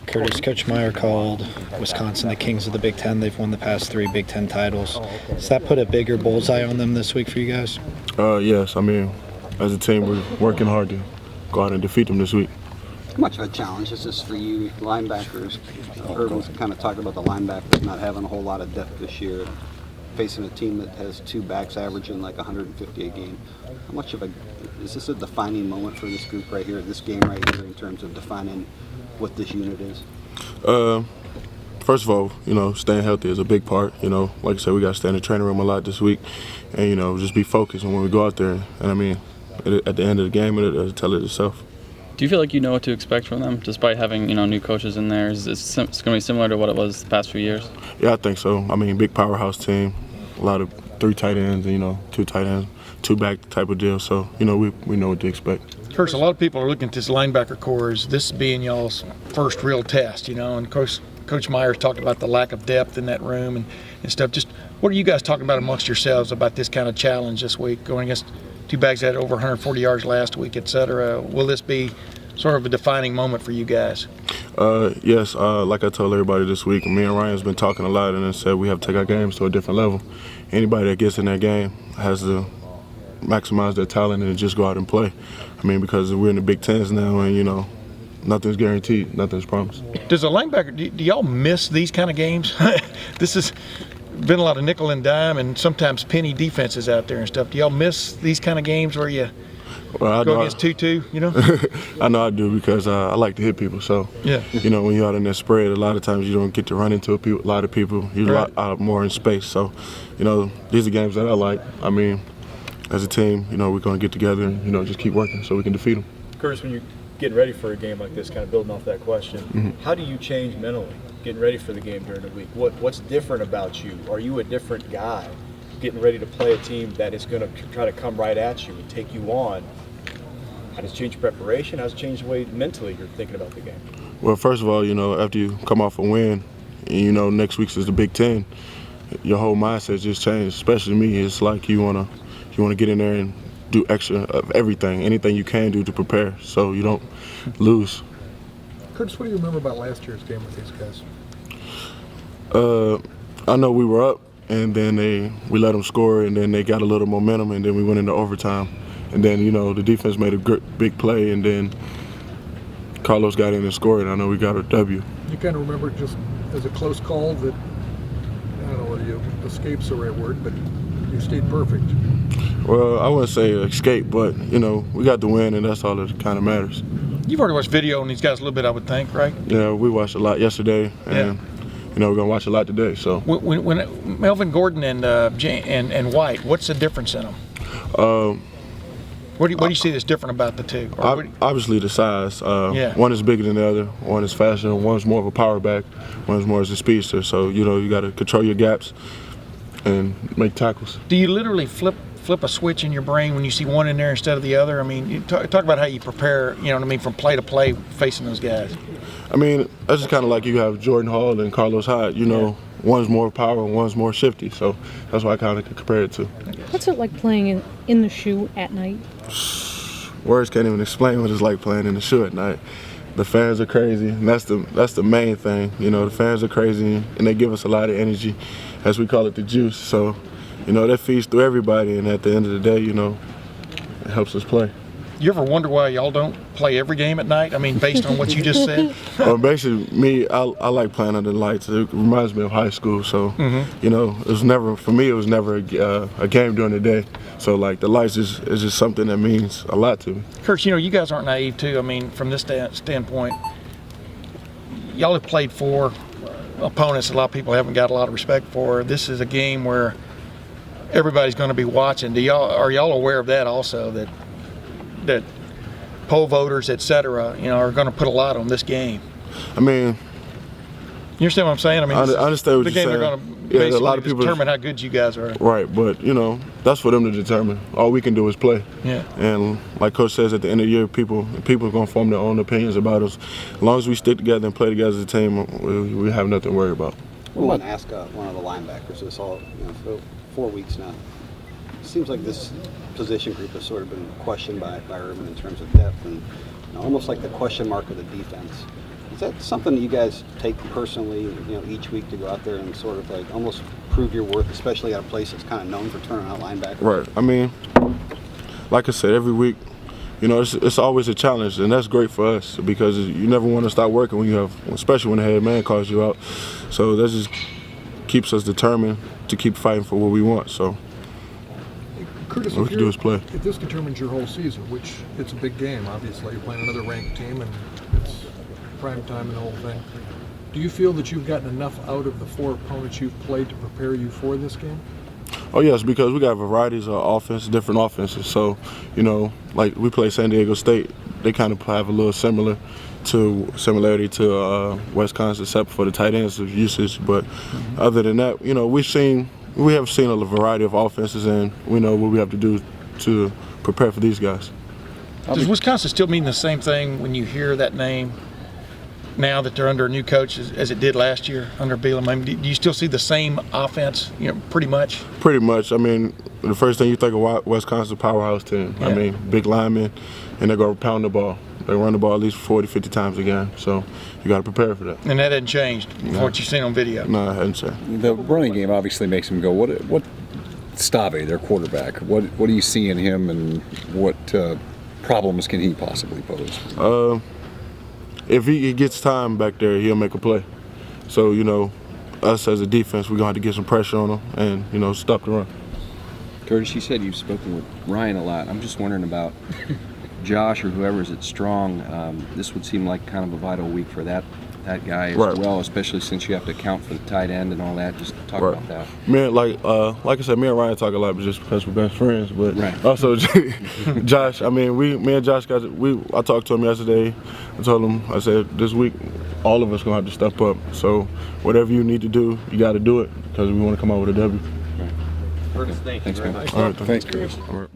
Curtis, Coach Meyer called Wisconsin the Kings of the Big Ten. They've won the past 3 Big Ten titles. Does that put a bigger bullseye on them this week for you guys? Yes. I mean, as a team, we're working hard to go out and defeat them this week. How much of a challenge is this for you linebackers? Urban's kind of talked about the linebackers not having a whole lot of depth this year, facing a team that has 2 backs averaging like 150 a game. How much of is this a defining moment for this group right here, this game right here, in terms of defining what this unit is? First of all, staying healthy is a big part. Like I said, we got to stay in the training room a lot this week and, just be focused when we go out there. And I mean, at the end of the game, it'll tell it itself. Do you feel like you know what to expect from them, despite having new coaches in there? Is it's going to be similar to what it was the past few years? Yeah, I think so. I mean, big powerhouse team, a lot of 3 tight ends, 2 tight ends, 2 back type of deal. So, we know what to expect. Curtis, a lot of people are looking at this linebacker core as this being y'all's first real test, and Coach Myers talked about the lack of depth in that room and stuff. Just what are you guys talking about amongst yourselves about this kind of challenge this week, going against 2 backs that had over 140 yards last week, et cetera? Will this be sort of a defining moment for you guys? Yes, like I told everybody this week, me and Ryan's been talking a lot and said we have to take our games to a different level. Anybody that gets in that game has to maximize their talent and just go out and play. I mean, because we're in the Big Tens now and, nothing's guaranteed, nothing's promised. Does a linebacker, do y'all miss these kind of games? This has been a lot of nickel and dime and sometimes penny defenses out there and stuff. Do y'all miss these kind of games where you go against 2-2, I know I do because I like to hit people. So, yeah. When you're out in that spread, a lot of times you don't get to run into a lot of people. You're right. a lot more in space. So, these are games that I like. I mean, as a team, we're going to get together and, just keep working so we can defeat them. Curtis, when you're getting ready for a game like this, kind of building off that question, how do you change mentally getting ready for the game during the week? What's different about you? Are you a different guy getting ready to play a team that is going to try to come right at you and take you on? How does it change preparation? How does it change the way mentally you're thinking about the game? Well, first of all, after you come off a win, and next week's is the Big Ten, your whole mindset just changed. Especially me, it's like you wanna get in there and do extra of everything, anything you can do to prepare, so you don't lose. Curtis, what do you remember about last year's game with these guys? I know we were up, and then we let them score, and then they got a little momentum, and then we went into overtime. And then, the defense made a big play, and then Carlos got in and scored, and I know we got a W. You kind of remember it just as a close call that, I don't know whether you escape's the right word, but you stayed perfect. Well, I wouldn't say escape, but, we got the win, and that's all that kind of matters. You've already watched video on these guys a little bit, I would think, right? Yeah, we watched a lot yesterday, and we're going to watch a lot today. So when Melvin Gordon and White, what's the difference in them? What do you see that's different about the two? Obviously the size. One is bigger than the other. One is faster. One's more of a power back. One's more as a speedster. So, you got to control your gaps and make tackles. Do you literally flip a switch in your brain when you see one in there instead of the other? I mean, you talk about how you prepare, from play to play facing those guys. I mean, that's just kind of like you have Jordan Hall and Carlos Hyde. One's more power and one's more shifty. So that's why I kind of compare it to. What's it like playing in the shoe at night? Words can't even explain what it's like playing in the shoe at night. The fans are crazy, and that's the main thing. The fans are crazy, and they give us a lot of energy, as we call it, the juice. So, that feeds through everybody, and at the end of the day, it helps us play. You ever wonder why y'all don't play every game at night? I mean, based on what you just said? Well, basically, me, I like playing under the lights. It reminds me of high school. So, it was never a game during the day. So, like, the lights is just something that means a lot to me. Curtis, you guys aren't naive, too. I mean, from this standpoint, y'all have played 4 opponents a lot of people haven't got a lot of respect for. This is a game where everybody's going to be watching. Are y'all aware of that also, that poll voters, et cetera, are going to put a lot on this game? I mean, you understand what I'm saying? I mean, I understand what you're saying. The game they're going to basically a lot of people determine how good you guys are. Right, but that's for them to determine. All we can do is play. Yeah. And like Coach says, at the end of the year, people are going to form their own opinions about us. As long as we stick together and play together as a team, we have nothing to worry about. I want to ask one of the linebackers this all for 4 weeks now. It seems like this position group has sort of been questioned by Urban in terms of depth and almost like the question mark of the defense. Is that something that you guys take personally, each week to go out there and sort of like almost prove your worth, especially at a place that's kind of known for turning out linebackers? Right. I mean, like I said, every week, it's always a challenge, and that's great for us because you never want to stop working when you have, especially when the head man calls you out. So that just keeps us determined to keep fighting for what we want. So Curtis, all we can do is play. If this determines your whole season, which it's a big game, obviously, you're playing another ranked team, and it's prime time and the whole thing. Do you feel that you've gotten enough out of the 4 opponents you've played to prepare you for this game? Oh yes, because we got varieties of offense, different offenses. So, like we play San Diego State, they kind of have a little similarity to Wisconsin, except for the tight ends of usage. But other than that, we have seen a variety of offenses, and we know what we have to do to prepare for these guys. Does Wisconsin still mean the same thing when you hear that name now that they're under a new coach as it did last year under Bielema? I mean, do you still see the same offense, pretty much? Pretty much. I mean, the first thing you think of Wisconsin powerhouse team. Yeah. I mean, big linemen, and they're going to pound the ball. They run the ball at least 40, 50 times a game. So you got to prepare for that. And that hasn't changed from what you've seen on video. No, I hadn't said. The running game obviously makes him go. What Stave, their quarterback, what do you see in him, and what problems can he possibly pose? If he gets time back there, he'll make a play. So, us as a defense, we're going to have to get some pressure on him and, stop the run. Curtis, you said you've spoken with Ryan a lot. I'm just wondering about Josh or whoever's at strong. This would seem like kind of a vital week for that guy as well, especially since you have to account for the tight end and all that. Just talk about that. Man, like I said, me and Ryan talk a lot just because we're best friends. But also, Josh, I mean, me and Josh I talked to him yesterday. I told him, I said, this week, all of us going to have to step up. So whatever you need to do, you got to do it because we want to come out with a W. Thanks, man. All right, Thanks, Curtis. All right.